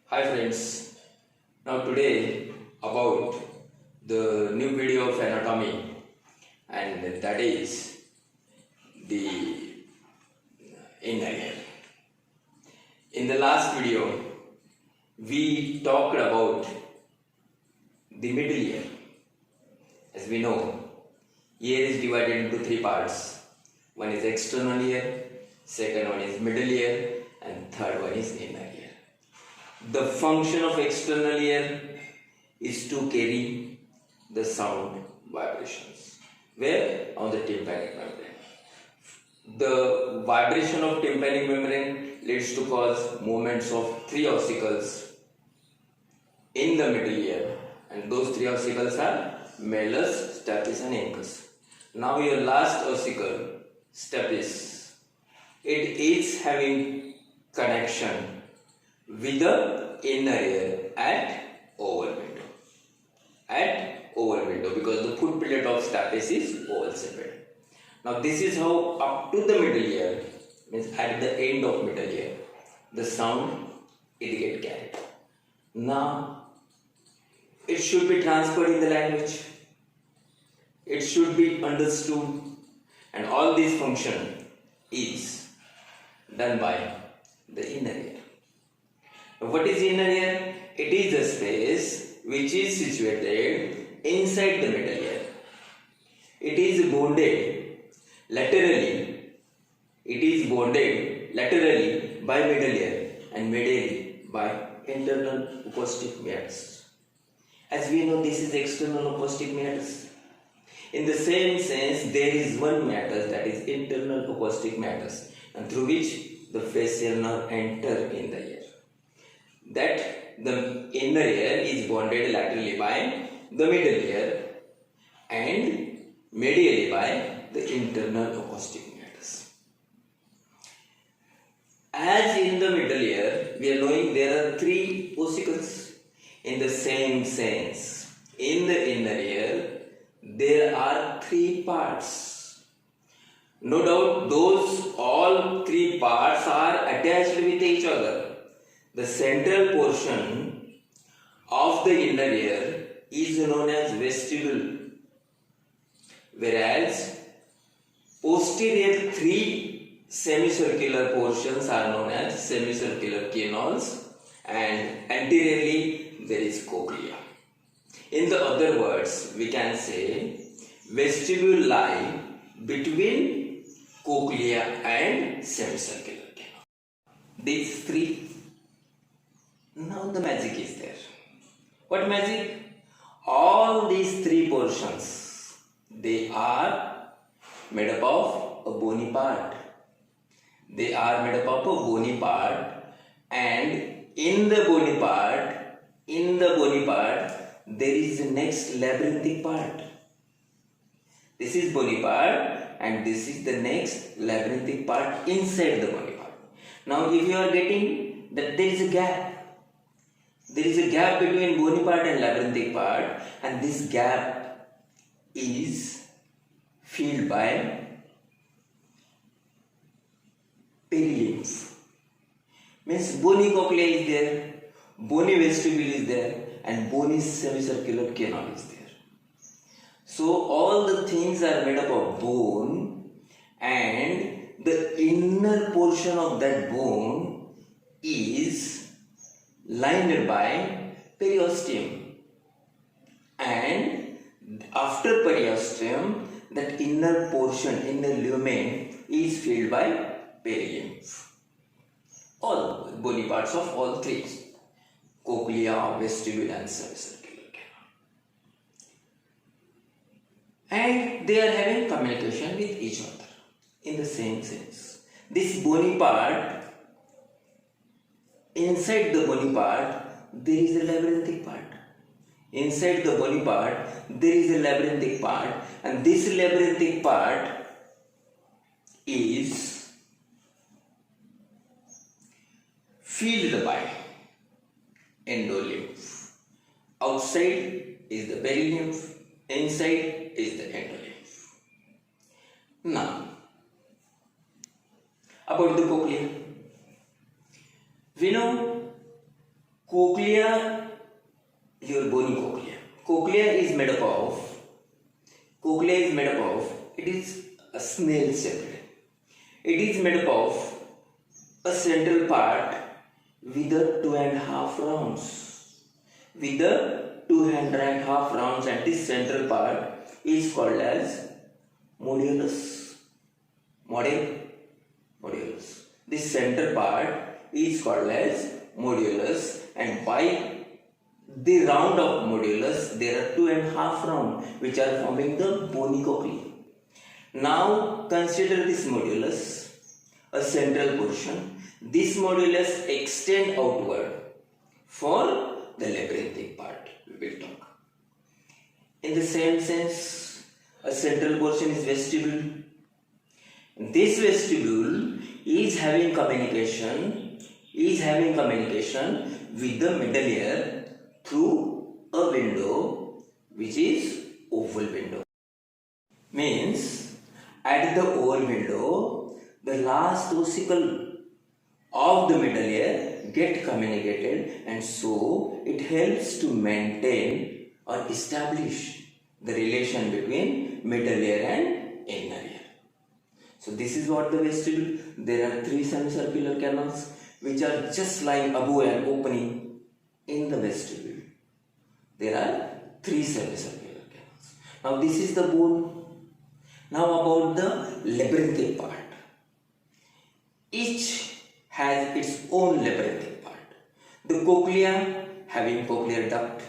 Hi friends, now today about the new video of anatomy, and that is the inner ear. In the last video we talked about the middle ear. As we know, ear is divided into three parts. One is external ear, second one is middle ear, and third one is inner ear. The function of external ear is to carry the sound vibrations. Where? On the tympanic membrane. The vibration of tympanic membrane leads to cause movements of three ossicles in the middle ear, and those three ossicles are malleus, stapes and incus. Now your last ossicle, stapes, it is having connection with the inner ear at oval window. At oval window, because the foot plate of stapes is oval shaped. Now this is how up to the middle ear, means at the end of middle ear, the sound it get carried. Now it should be transferred in the language. It should be understood, and all this function is done by the inner ear. What is inner ear? It is the space which is situated inside the middle ear. It is bonded laterally. It is bonded laterally by middle ear and medially by internal acoustic meatus. As we know, this is external acoustic meatus. In the same sense, there is one meatus, that is internal acoustic meatus, and through which the facial nerve enter in the ear. That the inner ear is bonded laterally by the middle ear and medially by the internal acoustic meatus. As in the middle ear, we are knowing there are three ossicles. In the same sense, in the inner ear, there are three parts. No doubt those all three parts are attached with each other. The central portion of the inner ear is known as vestibule, whereas posterior three semicircular portions are known as semicircular canals, and anteriorly there is cochlea. In the other words, we can say vestibule lie between cochlea and semicircular canal. These three. Now the magic is there. What magic? All these three portions, they are made up of a bony part. They are made up of a bony part, and in the bony part, there is the next labyrinthic part. This is bony part, and this is the next labyrinthic part inside the bony part. Now if you are getting that there is a gap, there is a gap between bony part and labyrinthic part, and this gap is filled by perilymph. Means bony cochlea is there, bony vestibule is there, and bony semicircular canal is there. So all the things are made up of bone, and the inner portion of that bone is lined by periosteum, and after periosteum, that inner portion, inner lumen, is filled by perilymph. All bony parts of all three: cochlea, vestibule and semicircular canal. And they are having communication with each other in the same sense. This bony part, inside the bony part, there is a labyrinthic part. Inside the bony part, there is a labyrinthic part, and this labyrinthic part is filled by endolymph. Outside is the perilymph, inside is the endolymph. Now, about the cochlea. We know Cochlea, your bony cochlea. Cochlea is made up of, it is a snail shaped. It is made up of a central part with the 2.5 rounds. With the 2.5 rounds, and this central part is called as modulus. Modulus. This center part is called as modulus, and by the round of modulus there are 2.5 rounds which are forming the bony cochlea. Now consider this modulus, a central portion. This modulus extend outward for the labyrinthic part. We will talk. In the same sense, a central portion is vestibule. This vestibule is having communication with the middle ear through a window which is oval window. Means at the oval window, the last ossicle of the middle ear get communicated, and so it helps to maintain or establish the relation between middle ear and inner ear. So this is what the vestibule. There are 3 semicircular canals which are just lying above an opening in the vestibule. There are 3 semicircular canals. Now this is the bone. Now about the labyrinthic part. Each has its own labyrinthic part. The cochlea having cochlear duct,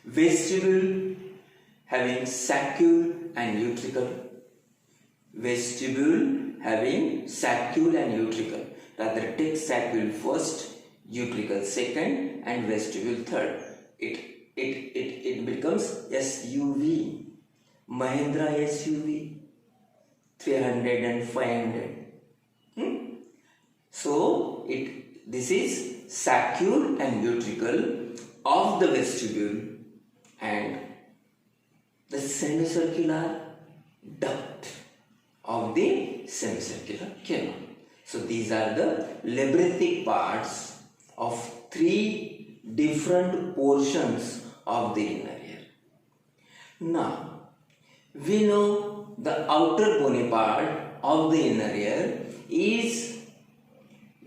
vestibule having saccule and utricle, vestibule having saccule and utricle. Rather, take saccule first, utricle second, and vestibule third. It becomes SUV. Mahindra SUV 300 and 500. So this is saccule and utricle of the vestibule and the semicircular duct of the semicircular canal. So these are the labyrinthic parts of 3 different portions of the inner ear. Now we know the outer bony part of the inner ear is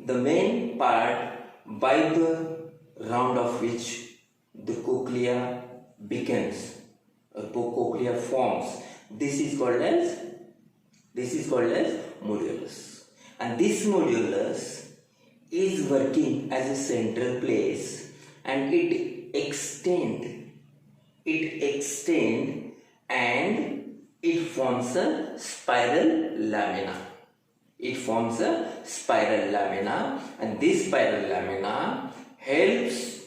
the main part by the round of which the cochlea begins, or cochlea forms. This is called as modulus, and this modulus is working as a central place, and it extend and it forms a spiral lamina. And this spiral lamina helps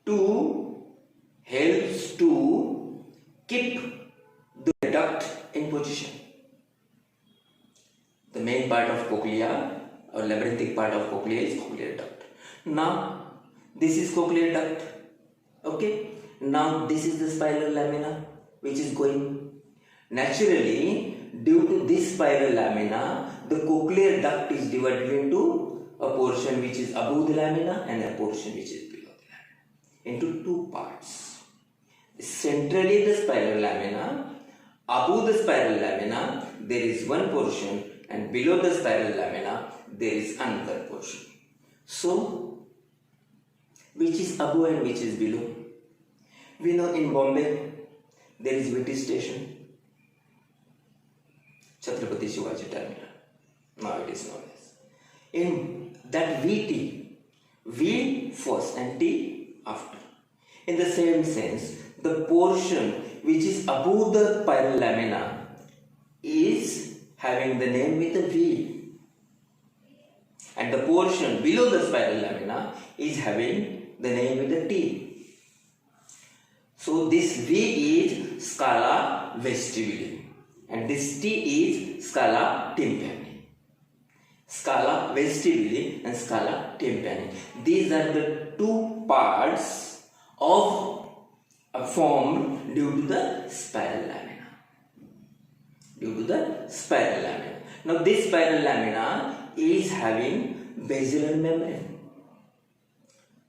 to keep the duct in position. The main part of cochlea or labyrinthic part of cochlea is cochlear duct. Now this is cochlear duct. Okay. Now this is the spiral lamina which is going. Naturally, due to this spiral lamina, the cochlear duct is divided into a portion which is above the lamina and a portion which is below the lamina, into 2 parts. Centrally the spiral lamina, above the spiral lamina there is one portion, and below the spiral lamina there is another portion. So which is above and which is below? We know in Bombay there is VT station, Chhatrapati Shivaji Terminal. Now it is known as. In that VT, V first and T after. In the same sense, the portion which is above the spiral lamina is having the name with a V, and the portion below the spiral lamina is having the name with a T. So this V is scala vestibuli and this T is scala tympani. Scala vestibuli and scala tympani. These are the 2 parts of a form due to the spiral lamina. Now this spiral lamina is having basilar membrane.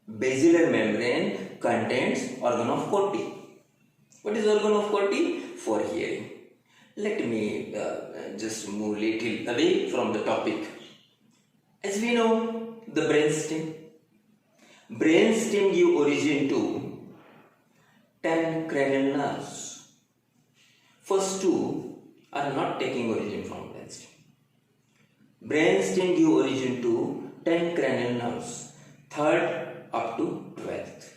basilar membrane contains organ of Corti. What is organ of Corti? For hearing. Let me just move little away from the topic. As we know, the brainstem. Brainstem give origin to 10 cranial nerves. First two are not taking origin from brainstem. Brainstem give origin to 10 cranial nerves. Third up to 12th.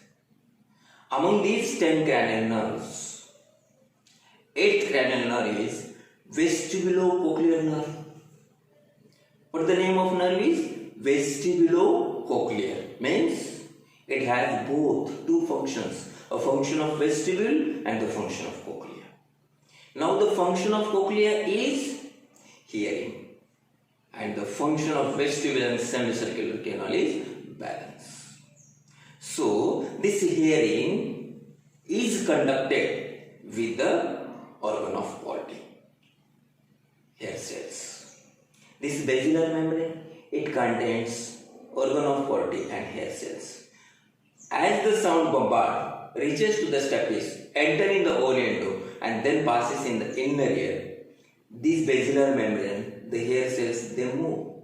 Among these 10 cranial nerves, 8th cranial nerve is vestibulocochlear nerve. What the name of nerve is? Vestibulocochlear. Means it has both two functions, a function of vestibule and the function of cochlea. Now the function of cochlea is hearing and the function of vestibule and semicircular canal is balance. So this hearing is conducted with the organ of Corti, hair cells. This basilar membrane, it contains organ of Corti and hair cells. As the sound bombard reaches to the stapes, entering the oriento and then passes in the inner ear, this basilar membrane, the hair cells, they move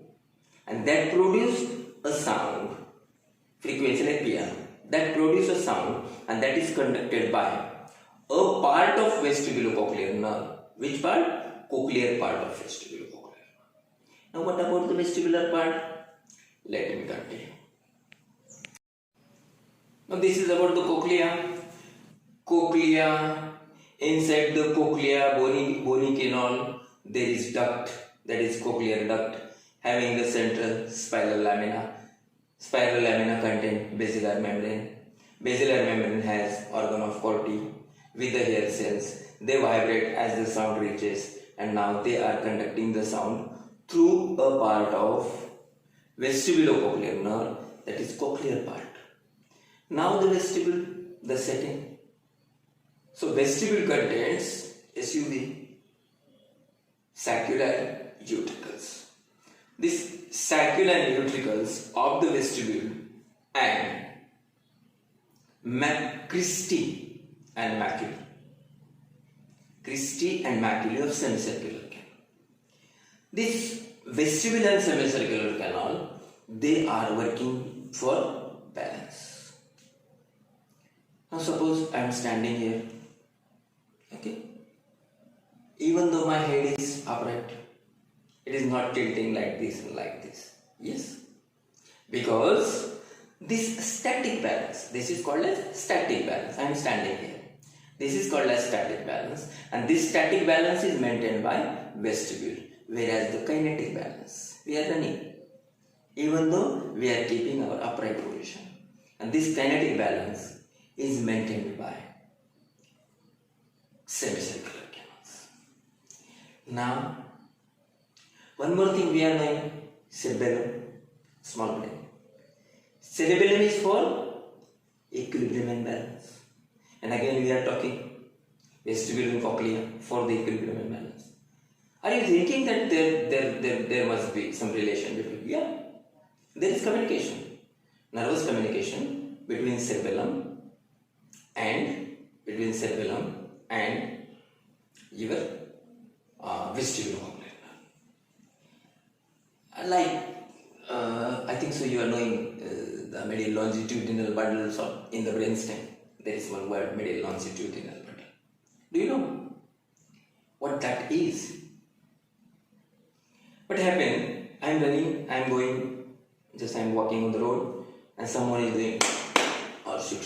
and that produce a sound, frequency like piano, that produce a sound and that is conducted by a part of vestibulocochlear nerve. Which part? Cochlear part of vestibulocochlear. Now what about the vestibular part? Let me continue. Now this is about the cochlea. Cochlea, inside the cochlea, bony canal, there is duct, that is cochlear duct, having the central spiral lamina. Spiral lamina contain basilar membrane. Basilar membrane has organ of Corti with the hair cells. They vibrate as the sound reaches and now they are conducting the sound through a part of vestibulocochlear nerve, that is cochlear part. Now the vestibule, the setting. So vestibule contains SUV, saccular utricles. This saccular utricles of the vestibule and cristae and maculae. Cristae and maculae of semicircular canal. This vestibule and semicircular canal, they are working for balance. Now suppose I am standing here, okay? Even though my head is upright, it is not tilting like this and like this. Yes? Because this static balance, this is called as static balance. I am standing here. This is called as static balance and this static balance is maintained by vestibule, whereas the kinetic balance, we are running even though we are keeping our upright position, and this kinetic balance is maintained by semicircular canals. Now one more thing we are knowing, cerebellum, small brain. Cerebellum is for equilibrium and balance. And again we are talking vestibule and cochlea for the equilibrium and balance. Are you thinking that there must be some relation between? Yeah, there is communication, nervous communication between cerebellum and your vestibulocochlear. Like I think so you are knowing the medial longitudinal bundles in the brainstem. There is one word, medial longitudinal bundle. Do you know what that is? What happened? I am running, I am going, just I am walking on the road and someone is doing or shuk.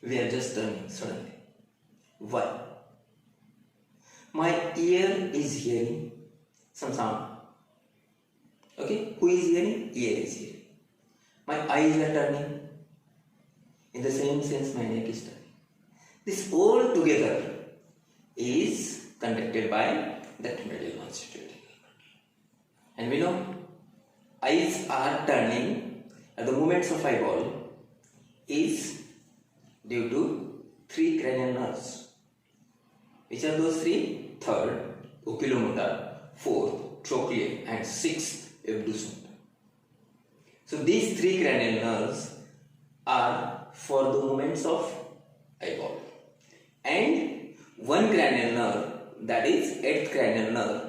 We are just turning suddenly. Why? My ear is hearing some sound. Okay, who is hearing? Ear is hearing. My eyes are turning. In the same sense, my neck is turning. This all together is conducted by that medial longitudinal bundle. And we know eyes are turning at the movements of eyeball is due to 3 cranial nerves. Which are those 3? Third, oculomotor, fourth, trochlear, and sixth, abducens. So these 3 cranial nerves are for the movements of eyeball, and one cranial nerve, that is eighth cranial nerve,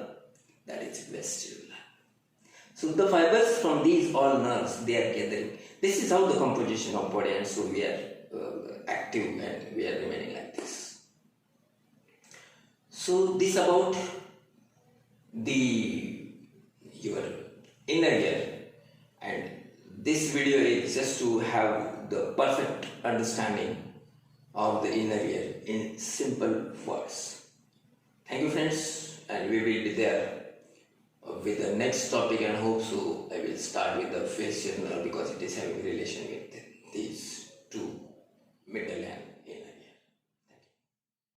that is vestibule. So the fibers from these all nerves, they are gathering. This is how the composition of body, and so we are active and we are remaining like this. So this about your inner ear, and this video is just to have the perfect understanding of the inner ear in simple words. Thank you friends, and we will be there with the next topic, and hope so I will start with the facial nerve because it is having relation with these.